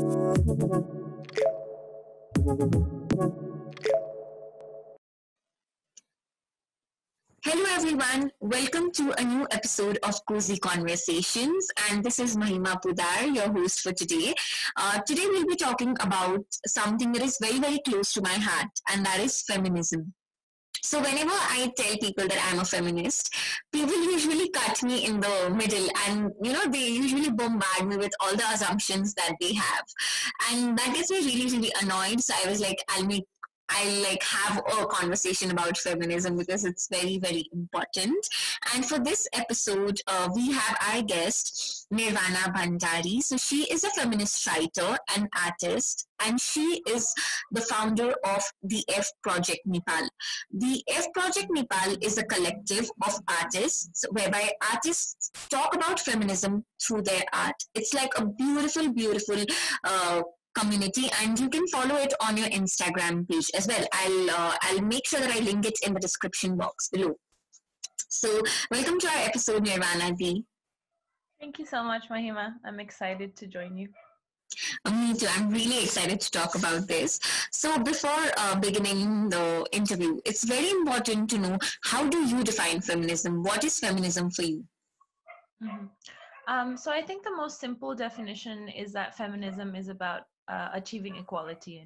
Hello everyone, welcome to a new episode of Cozy Conversations, and this is Mahima Poddar, your host for today. Today we'll be talking about something that is very, very close to my heart, and that is feminism. So whenever I tell people that I'm a feminist, people usually cut me in the middle, and they usually bombard me with all the assumptions that they have, and that gets me really, really annoyed. So I was like, I have a conversation about feminism because it's very, very important. And for this episode, we have our guest Nirvana Bhandary. So she is a feminist writer and artist, and she is the founder of the F Project Nepal. The F Project Nepal is a collective of artists whereby artists talk about feminism through their art. It's like a beautiful, beautiful community, and you can follow it on your Instagram page as well. I'll make sure that I link it in the description box below. So welcome to our episode, Nirvana D. Thank you so much, Mahima. I'm excited to join you. Me too. I'm really excited to talk about this. So before beginning the interview, it's very important to know, how do you define feminism? What is feminism for you? So I think the most simple definition is that feminism is about achieving equality.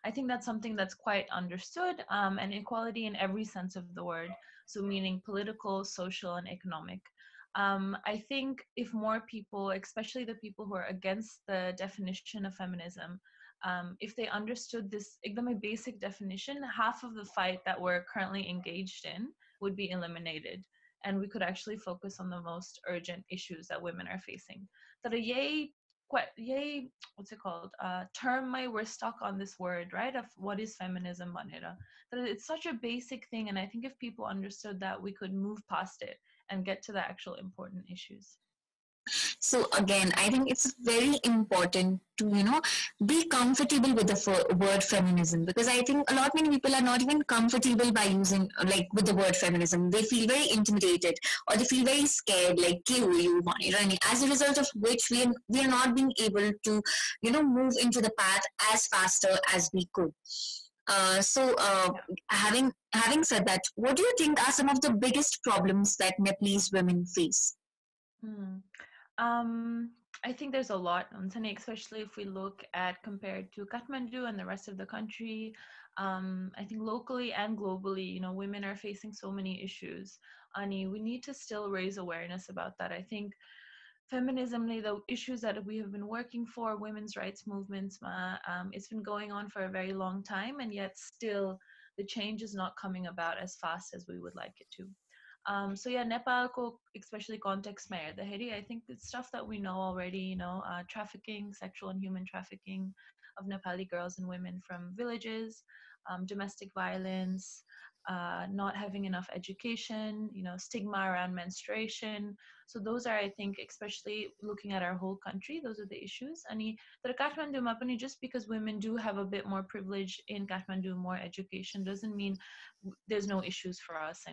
I think that's something that's quite understood, and equality in every sense of the word, so meaning political, social, and economic. I think if more people, especially the people who are against the definition of feminism, if they understood this my basic definition, half of the fight that we're currently engaged in would be eliminated, and we could actually focus on the most urgent issues that women are facing. That what's it called? Term we're stuck on this word, right? Of what is feminism, Vanera. That it's such a basic thing, and I think if people understood that, we could move past it and get to the actual important issues. So again, I think it's very important to, be comfortable with the word feminism, because I think many people are not even comfortable by using with the word feminism. They feel very intimidated, or they feel very scared, like, as a result of which we are not being able to, move into the path as faster as we could. Having said that, what do you think are some of the biggest problems that Nepalese women face? I think there's a lot, especially if we look at compared to Kathmandu and the rest of the country. I think locally and globally, women are facing so many issues. Ani, we need to still raise awareness about that. I think feminism, the issues that we have been working for, women's rights movements, it's been going on for a very long time, and yet still the change is not coming about as fast as we would like it to. Nepal ko especially context mein the heri, I think it's stuff that we know already, trafficking, sexual and human trafficking of Nepali girls and women from villages, domestic violence, not having enough education, stigma around menstruation. So those are, I think, especially looking at our whole country, those are the issues. And Kathmandu, just because women do have a bit more privilege in Kathmandu, more education, doesn't mean there's no issues for us.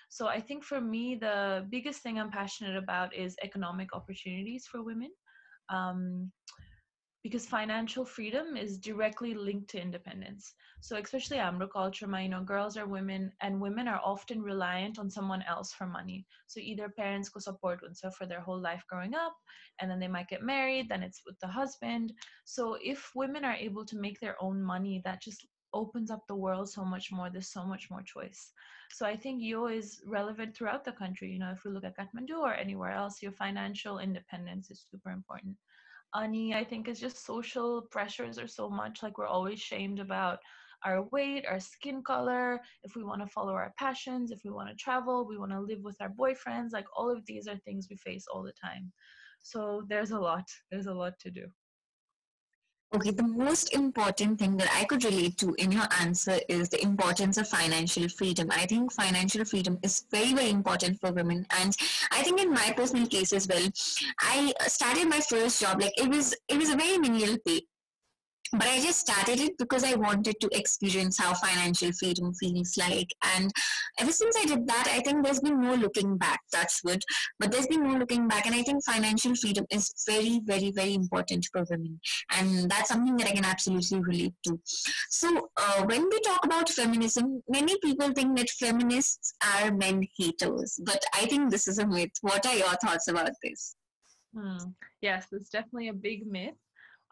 So I think for me, the biggest thing I'm passionate about is economic opportunities for women. Because financial freedom is directly linked to independence. So especially Amro culture, girls are women, and women are often reliant on someone else for money. So either parents go support for their whole life growing up, and then they might get married, then it's with the husband. So if women are able to make their own money, that just opens up the world so much more. There's so much more choice. So I think Yo is relevant throughout the country. If we look at Kathmandu or anywhere else, your financial independence is super important. Ani, I think it's just social pressures are so much, we're always shamed about our weight, our skin color, if we want to follow our passions, if we want to travel, we want to live with our boyfriends, all of these are things we face all the time. So there's a lot to do. Okay, the most important thing that I could relate to in your answer is the importance of financial freedom. I think financial freedom is very, very important for women. And I think in my personal case as well, I started my first job, it was a very menial pay. But I just started it because I wanted to experience how financial freedom feels like. And ever since I did that, I think there's been no looking back. That's good. But there's been no looking back. And I think financial freedom is very, very, very important for women. And that's something that I can absolutely relate to. So, when we talk about feminism, many people think that feminists are men haters. But I think this is a myth. What are your thoughts about this? Yes, it's definitely a big myth.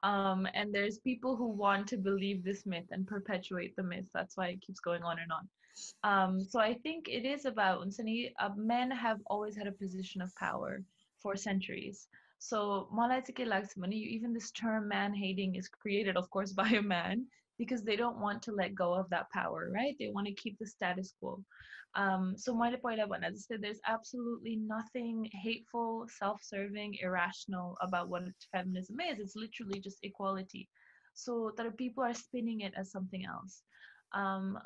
And there's people who want to believe this myth and perpetuate the myth. That's why it keeps going on and on. So I think it is about Unsani, men have always had a position of power for centuries. So मलाई चाहिँ के लाग्छ भने, even this term man hating is created, of course, by a man because they don't want to let go of that power, right? They want to keep the status quo. So मैले पहिला भने जस्तै there's absolutely nothing hateful, self-serving, irrational about what feminism is. It's literally just equality. So that people are spinning it as something else. And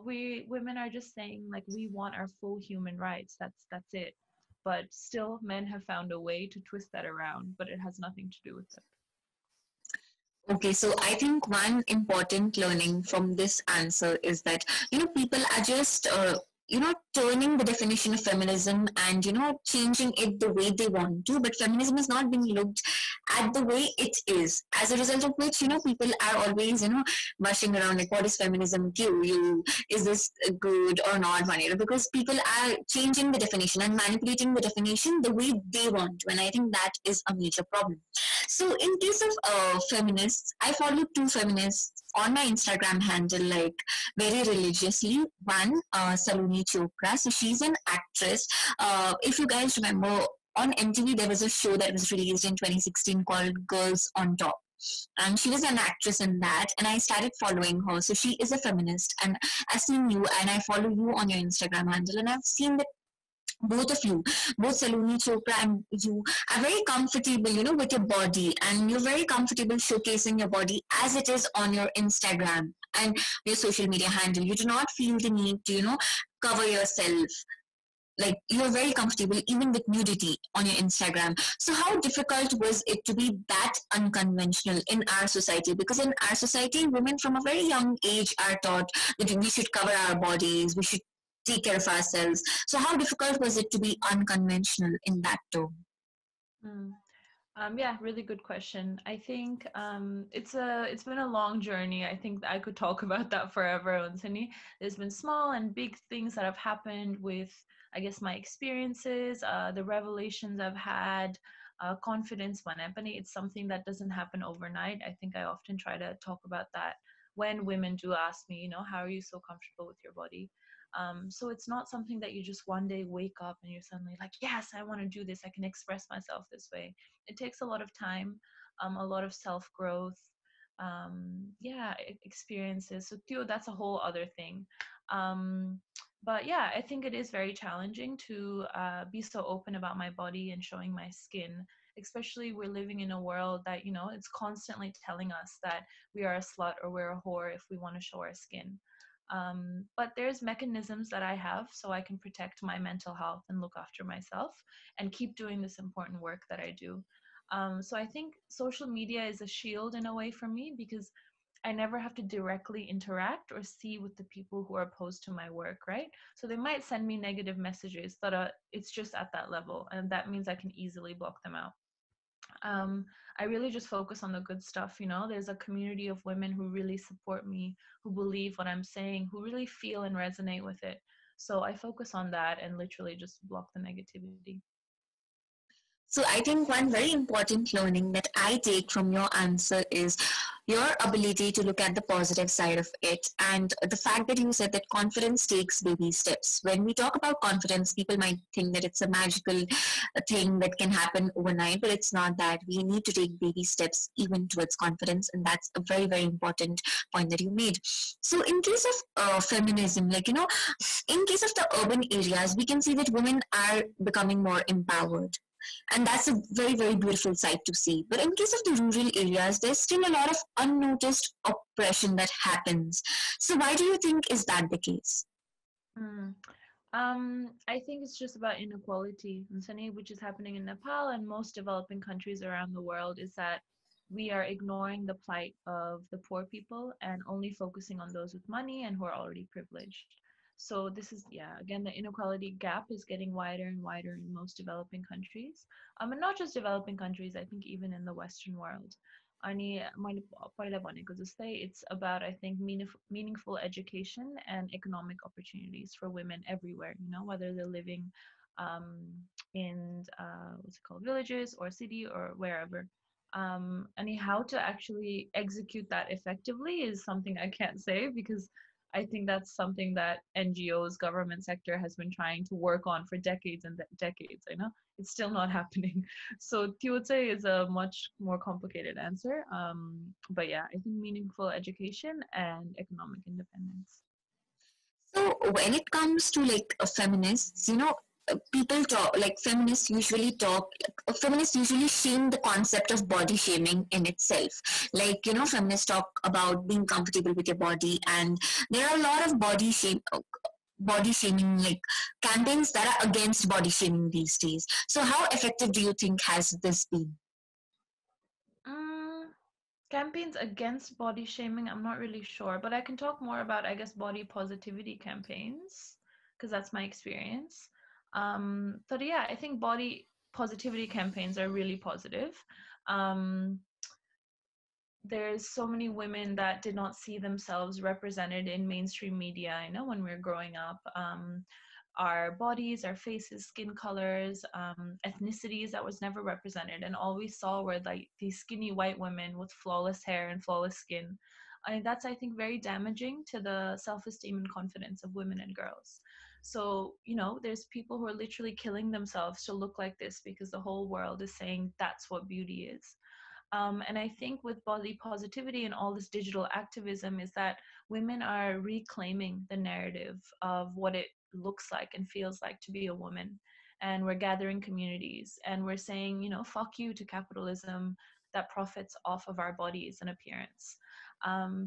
we women are just saying like we want our full human rights. That's it. But still, men have found a way to twist that around, but it has nothing to do with it. Okay, so I think one important learning from this answer is that, people are just, turning the definition of feminism and, changing it the way they want to, but feminism is not being looked at the way it is. As a result of which, people are always, rushing around like, what is feminism to you? Is this good or not? Because people are changing the definition and manipulating the definition the way they want to. And I think that is a major problem. So, in case of feminists, I follow two feminists on my Instagram handle, like very religiously. One, Saluni Chopra. So, she's an actress. If you guys remember, on MTV, there was a show that was released in 2016 called Girls on Top. And she was an actress in that, and I started following her. So she is a feminist, and I've seen you, and I follow you on your Instagram handle, and I've seen that both of you, both Saluni Chopra and you, are very comfortable, with your body, and you're very comfortable showcasing your body as it is on your Instagram and your social media handle. You do not feel the need to, cover yourself. Like you're very comfortable even with nudity on your Instagram. So how difficult was it to be that unconventional in our society? Because in our society, women from a very young age are taught that we should cover our bodies, we should take care of ourselves. So how difficult was it to be unconventional in that tone? Mm. Yeah, really good question. I think it's been a long journey. I think I could talk about that forever, Unsini. There's been small and big things that have happened with, I guess, my experiences, the revelations I've had, confidence when it's something that doesn't happen overnight. I think I often try to talk about that when women do ask me, how are you so comfortable with your body? So it's not something that you just one day wake up and you're suddenly like, yes, I want to do this. I can express myself this way. It takes a lot of time, a lot of self growth, yeah, experiences. So Theo, that's a whole other thing. But yeah, I think it is very challenging to be so open about my body and showing my skin. Especially we're living in a world that it's constantly telling us that we are a slut or we're a whore if we want to show our skin. But there's mechanisms that I have so I can protect my mental health and look after myself and keep doing this important work that I do. So I think social media is a shield in a way for me because I never have to directly interact or see with the people who are opposed to my work, right? So they might send me negative messages, but it's just at that level, and that means I can easily block them out. um, I really just focus on the good stuff. There's a community of women who really support me, who believe what I'm saying, who really feel and resonate with it. So I focus on that and literally just block the negativity. So I think one very important learning that I take from your answer is your ability to look at the positive side of it, and the fact that you said that confidence takes baby steps. When we talk about confidence, people might think that it's a magical thing that can happen overnight, but it's not that. We need to take baby steps even towards confidence, and that's a very, very important point that you made. So in case of feminism, in case of the urban areas, we can see that women are becoming more empowered, and that's a very, very beautiful sight to see. But in case of the rural areas, there's still a lot of unnoticed oppression that happens. So why do you think is that the case? Mm. I think it's just about inequality, Sunny, which is happening in Nepal and most developing countries around the world. Is that we are ignoring the plight of the poor people and only focusing on those with money and who are already privileged. So this is, yeah, again, the inequality gap is getting wider and wider in most developing countries. And not just developing countries, I think even in the Western world. अनि मैले पहिला भनेको जस्तै, it's about, I think, meaningful education and economic opportunities for women everywhere, you know, whether they're living um, in what's it called, villages or city or wherever. And how to actually execute that effectively is something I can't say, because I think that's something that NGOs, government sector has been trying to work on for decades and decades. I know it's still not happening. So Tiotse is a much more complicated answer. But yeah, I think meaningful education and economic independence. So when it comes to like feminists, people talk like feminists usually shame the concept of body shaming in itself. Like feminists talk about being comfortable with your body, and there are a lot of body shaming like campaigns that are against body shaming these days. So how effective do you think has this been? Mm, Campaigns against body shaming, I'm not really sure, but I can talk more about, I guess, body positivity campaigns, because that's my experience. But yeah, I think body positivity campaigns are really positive. Um, there's so many women that did not see themselves represented in mainstream media. I know when we were growing up, our bodies, our faces, skin colors, ethnicities that was never represented, and all we saw were like these skinny white women with flawless hair and flawless skin. That's, I think, very damaging to the self-esteem and confidence of women and girls. So, there's people who are literally killing themselves to look like this because the whole world is saying that's what beauty is. And I think with body positivity and all this digital activism is that women are reclaiming the narrative of what it looks like and feels like to be a woman. And we're gathering communities and we're saying, fuck you to capitalism that profits off of our bodies and appearance.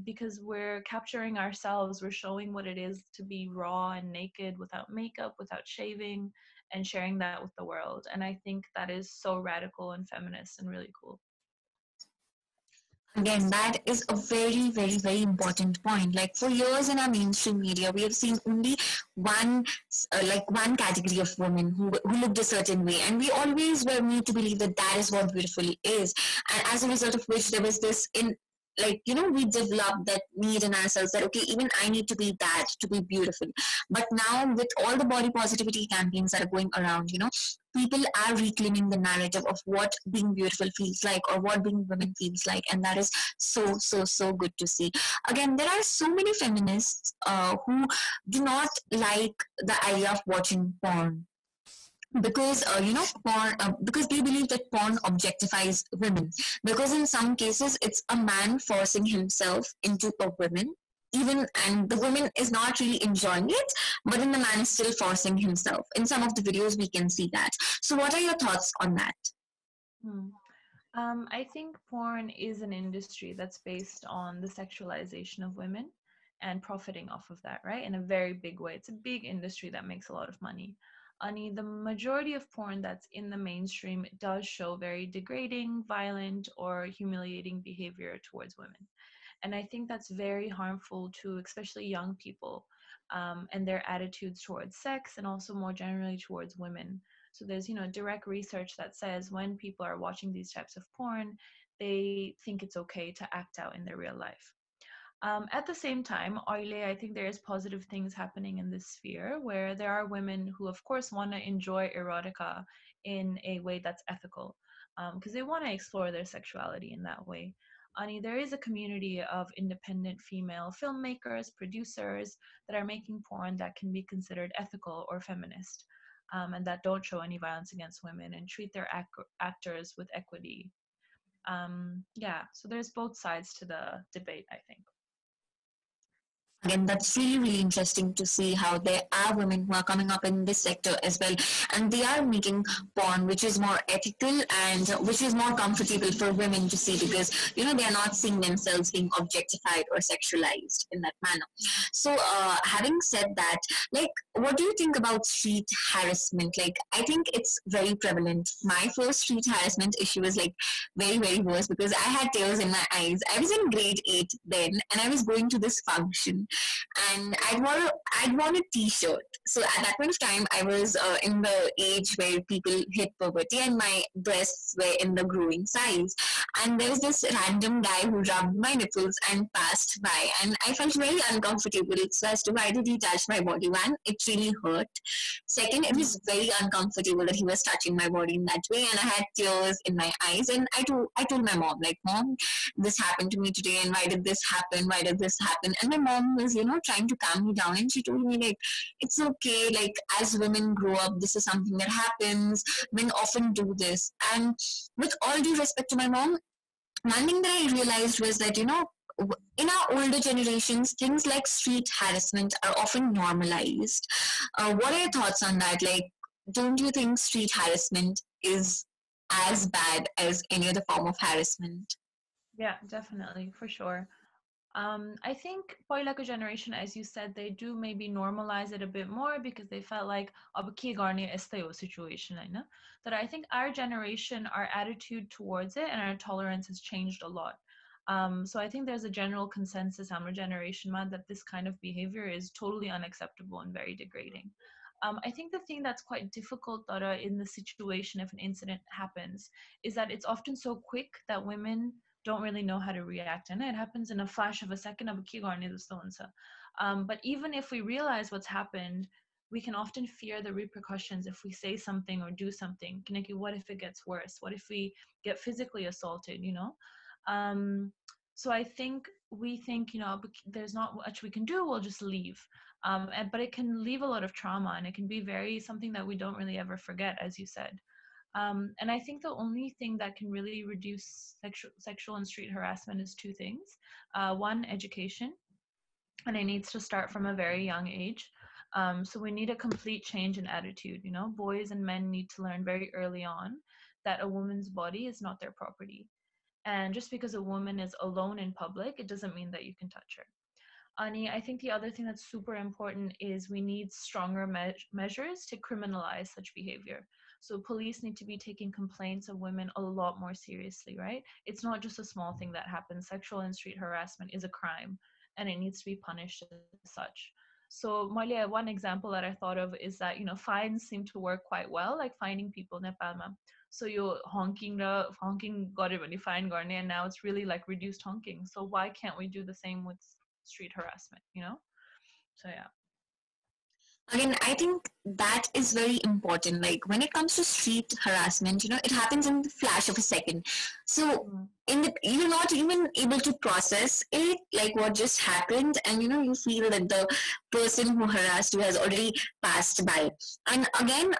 Because we're capturing ourselves, we're showing what it is to be raw and naked without makeup, without shaving, and sharing that with the world. And I think that is so radical and feminist and really cool. Again, that is a very, very, very important point. Like for years in our mainstream media, we have seen only one, one category of women who looked a certain way, and we always were made to believe that that is what beautiful is. And as a result of which, there was this in we developed that need in ourselves that okay, even I need to be that to be beautiful. But now with all the body positivity campaigns that are going around, people are reclaiming the narrative of what being beautiful feels like or what being women feels like, and that is so so so good to see. Again, there are so many feminists who do not like the idea of watching porn because porn because they believe that porn objectifies women, because in some cases it's a man forcing himself into a woman, even, and the woman is not really enjoying it, but then the man is still forcing himself. In some of the videos we can see that. So what are your thoughts on that? Hmm. I think porn is an industry that's based on the sexualization of women and profiting off of that, right? In a very big way. It's a big industry that makes a lot of money. Ani, the majority of porn that's in the mainstream does show very degrading, violent, or humiliating behavior towards women. And I think that's very harmful to especially young people, and their attitudes towards sex and also more generally towards women. So there's, direct research that says when people are watching these types of porn, they think it's okay to act out in their real life. At the same time, Oile, I think there is positive things happening in this sphere where there are women who, of course, want to enjoy erotica in a way that's ethical, because they want to explore their sexuality in that way. Ani, there is a community of independent female filmmakers, producers that are making porn that can be considered ethical or feminist, and that don't show any violence against women and treat their actors with equity. Yeah, so there's both sides to the debate, I think. Again, that's really, really interesting to see how there are women who are coming up in this sector as well, and they are making porn which is more ethical and which is more comfortable for women to see, because they are not seeing themselves being objectified or sexualized in that manner. So having said that, like, what do you think about street harassment? Like, I think it's very prevalent. My first street harassment issue was like very, very worse, because I had tears in my eyes. I was in grade 8 then, and I was going to this function, and I'd worn a t-shirt. So at that point of time, I was in the age where people hit puberty, and my breasts were in the growing size. And there was this random guy who rubbed my nipples and passed by, and I felt very uncomfortable. So as to why did he touch my body? One, it really hurt. Second, it was very uncomfortable that he was touching my body in that way, and I had tears in my eyes. And I told my mom, like, Mom, this happened to me today, and why did this happen? Why did this happen? And my mom was, trying to calm me down, and she told me, like, it's okay. Like, as women grow up, this is something that happens. Men often do this. And with all due respect to my mom, one thing that I realized was that, in our older generations, things like street harassment are often normalized. What are your thoughts on that? Like, don't you think street harassment is as bad as any other form of harassment? Yeah, definitely, for sure. I think Poilako generation, as you said, they do maybe normalize it a bit more because they felt like अब के गर्ने यस्तै हो situation होइन. But I think our generation, our attitude towards it and our tolerance has changed a lot. So I think there's a general consensus our generation man that this kind of behavior is totally unacceptable and very degrading. I think the thing that's quite difficult Tara, in the situation if an incident happens is that it's often so quick that women don't really know how to react, and it happens in a flash of a second of but even if we realize what's happened, we can often fear the repercussions if we say something or do something. Kineki, what if it gets worse? What if we get physically assaulted, um, so I think we think, there's not much we can do, we'll just leave. But it can leave a lot of trauma, and it can be very something that we don't really ever forget, as you said. And I think the only thing that can really reduce sexual and street harassment is two things. One, education, and it needs to start from a very young age. So we need a complete change in attitude. Boys and men need to learn very early on that a woman's body is not their property. And just because a woman is alone in public, it doesn't mean that you can touch her. Ani, I think the other thing that's super important is we need stronger measures to criminalize such behavior. So police need to be taking complaints of women a lot more seriously, right? It's not just a small thing that happens. Sexual and street harassment is a crime, and it needs to be punished as such. So, Malia, one example that I thought of is that, fines seem to work quite well, like fining people Nepalma. So you're honking got it when you fine garne, and now it's really like reduced honking. So why can't we do the same with street harassment? So yeah. Again, I think that is very important. Like, when it comes to street harassment, it happens in the flash of a second. So you're not even able to process it, like what just happened, and you feel that the person who harassed you has already passed by. And again,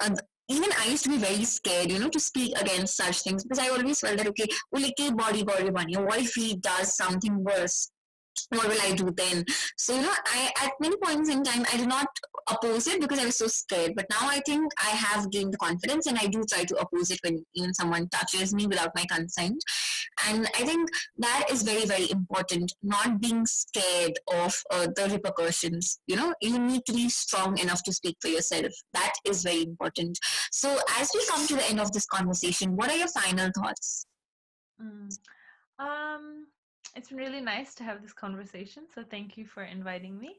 even I used to be very scared, to speak against such things, because I always felt that, okay, body bunny, what if he does something worse? What will I do then? So, I at many points in time I did not oppose it because I was so scared. But now I think I have gained the confidence, and I do try to oppose it when even someone touches me without my consent. And I think that is very, very important. Not being scared of the repercussions. You need to be strong enough to speak for yourself. That is very important. So, as we come to the end of this conversation, what are your final thoughts? Mm. Um, it's been really nice to have this conversation. So thank you for inviting me.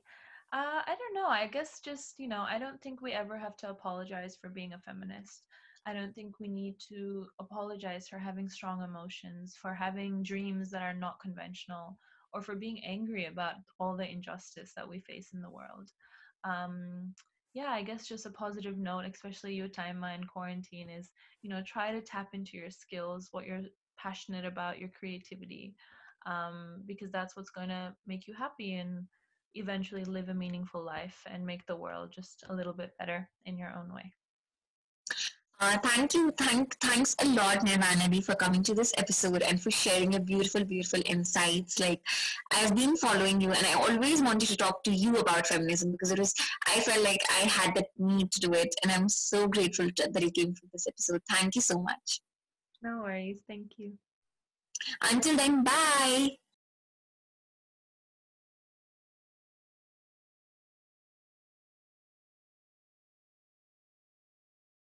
I don't know. I guess just, I don't think we ever have to apologize for being a feminist. I don't think we need to apologize for having strong emotions, for having dreams that are not conventional, or for being angry about all the injustice that we face in the world. Um, yeah, I guess just a positive note, especially your time in quarantine, is, try to tap into your skills, what you're passionate about, your creativity, because that's what's going to make you happy and eventually live a meaningful life and make the world just a little bit better in your own way. Thanks a lot, Nirvana, for coming to this episode and for sharing your beautiful, beautiful insights. Like, I've been following you, and I always wanted to talk to you about feminism because I felt like I had that need to do it, and I'm so grateful that you came for this episode. Thank you so much. No worries. Thank you. Until then, bye.